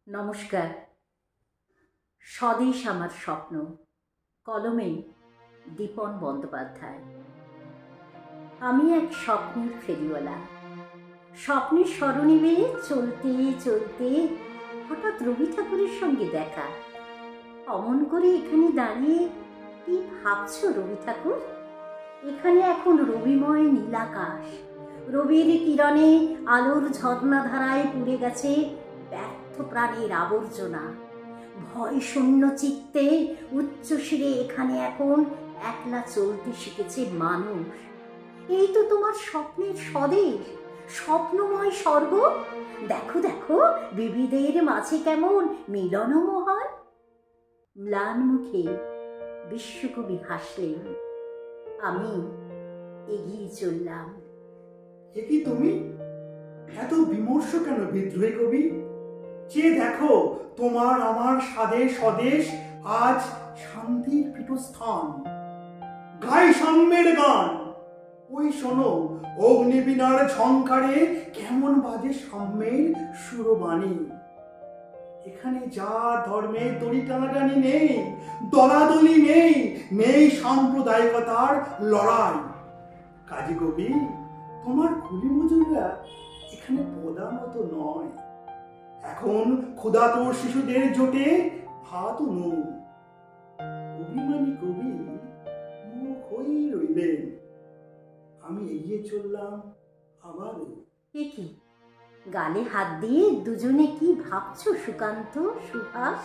নমস্কার। স্বদেশ আমার স্বপ্ন, কলমে দীপন বন্দ্যোপাধ্যায়। আমি এক স্বপ্নের ফেরিওয়ালা। স্বপ্নের সরণি বেয়ে চলতে চলতে হঠাৎ রবি ঠাকুরের সঙ্গে দেখা। অমন করে এখানে দাঁড়িয়ে কি ভাবছ রবি ঠাকুর? এখানে এখন রবিময় নীলাকাশ, রবির কিরণে আলোর ঝর্ণাধারায় পুড়ে গেছে ব্যর্থ প্রাণের আবর্জনা। ভয় শূন্য চিত্তে উচ্চশিরে এখানে এখন একলা চলতে শিখেছে মানুষ। এই তো তোমার স্বপ্নের স্বদেশ, স্বপ্নময় স্বর্গ। দেখো দেখো বিবিধের মাঝে কেমন মিলন মহান। ম্লান মুখে বিশ্বকবি হাসলেন। আমি এগিয়ে চললাম। এ কি তুমি? এত বিমর্ষ কেন বিদ্রোহী কবি? চেয়ে দেখো তোমার আমার স্বাদে স্বদেশ আজ শান্তির পীঠস্থান। গাই সাম্যের গান। ওই শোনো অগ্নিবীণার ঝংকারে কেমন বাজে সাম্যের সুরবাণী। এখানে যা ধর্মের দড়ি টানাটানি নেই, দলাদলি নেই, নেই সাম্প্রদায়িকতার লড়াই। কাজী কবি, তোমার কুলি মজুররা এখানে পদানত নয়। এখন ক্ষুধাতুর শিশুদের জোটে ভাত ও নুন। অভিমানী কবি মুখ হয়েই রইলেন। আমি এগিয়ে চললাম আবারও। এ কি, গালে হাত দিয়ে দুজনে কি ভাবছো সুকান্ত, সুভাষ?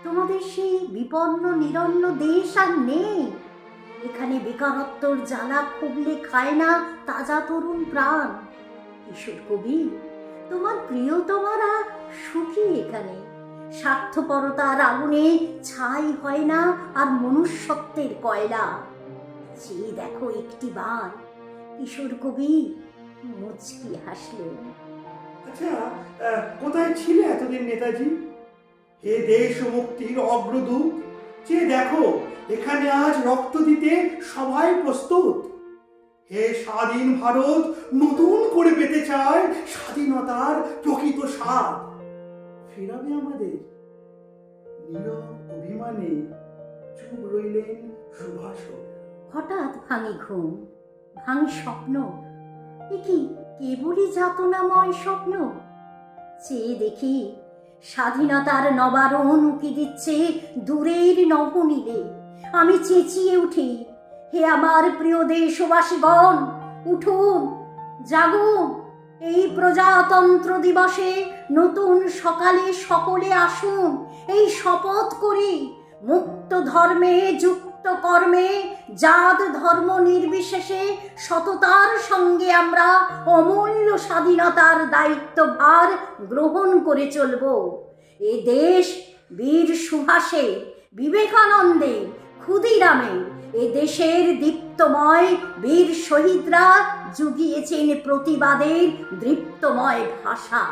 তোমাদের সেই বিপন্ন নিরন্ন দেশ আর নেই। এখানে বেকারত্বর জ্বালা খুবলে খায় না তাজা তরুণ প্রাণ। কিশোর কবি, তোমার প্রিয়তমারা সুখী এখানে। স্বার্থপরতার আগুনে ছাই হয় না আর মনুষ্যত্বের কয়লা। চেয়ে দেখো একটি বার। কিশোর কবি মুচকি হাসলেন। আচ্ছা, কোথায় ছিলে এতদিন নেতাজি? হে দেশ ও মুক্তির অগ্রদূত, চেয়ে দেখো এখানে আজ রক্ত দিতে সবাই প্রস্তুত। হে স্বাধীন ভারত, নতুন করে পেতে চায় স্বাধীনতার প্রকৃত স্বাদ। ফেরাবে আমাদের? নীরব অভিমানে চুপ রইলেন সুভাষ। হঠাৎ ভাঙি ঘুম, ভাঙি স্বপ্ন। এ কি কেবলই যাতনাময় স্বপ্ন? চেয়ে দেখি স্বাধীনতার নবারণ উকি দিচ্ছে দূরের নবনীলে। আমি চেঁচিয়ে উঠি, হে আমার প্রিয় দেশবাসীগণ, উঠুন, জাগুন। এই প্রজাতন্ত্র দিবসে নতুন সকালে সকলে আসুন। এই শপথ করি, মুক্ত ধর্মে যুক্ত কর্মে জাত ধর্ম নির্বিশেষে সততার সঙ্গে আমরা অমূল্য স্বাধীনতার দায়িত্বভার গ্রহণ করে চলব। এ দেশ বীর সুভাষের, বিবেকানন্দের, ক্ষুদিরামের। এ দেশের দীপ্তময় বীর শহীদরা জুগিয়েছেন প্রতিবাদের দীপ্তময় ভাষা।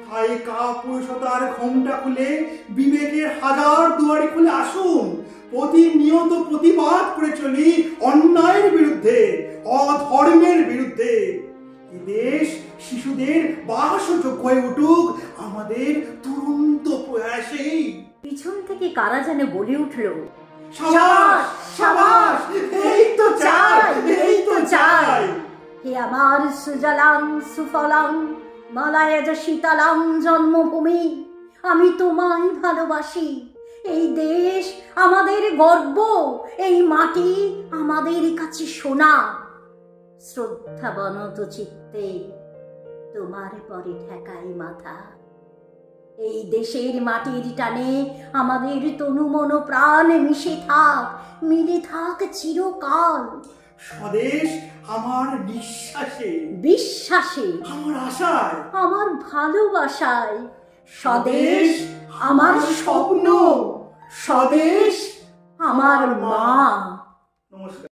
হাই কাপুরুষতার ঘোমটা খুলে বিবেকের হাজার দুয়ারি খুলে আসুন। প্রতিনিয়ত প্রতিবাদ করে চলি অন্যায়ের বিরুদ্ধে, অধর্মের বিরুদ্ধে। এ দেশ শিশুদের বাসযোগ্য হয়ে উঠুক আমাদের তুরন্ত প্রয়াসেই। পিছন থেকে কারা যেন বলে উঠল, সাবাস সাবাস, এই তো চাই, এই তো চাই। হে আমার সুজলাং সুফলাং মালায়জ শীতলাং জন্মভূমি, আমি তোমায় ভালোবাসি। এই দেশ আমাদের গর্ব, এই মাটি আমাদের কাছে সোনা। শ্রদ্ধাবনত চিত্তে তোমার পরে ঠেকাই মাথা। এই দেশের মাটির টানে আমাদের তনু মন প্রাণ মিশে থাক, মিলে থাক চিরকাল। স্বদেশ আমার নিঃশ্বাসে, বিশ্বাসে, আমার আশায়, আমার ভালোবাসায়। স্বদেশ আমার স্বপ্ন, স্বদেশ আমার মা। নমস্কার।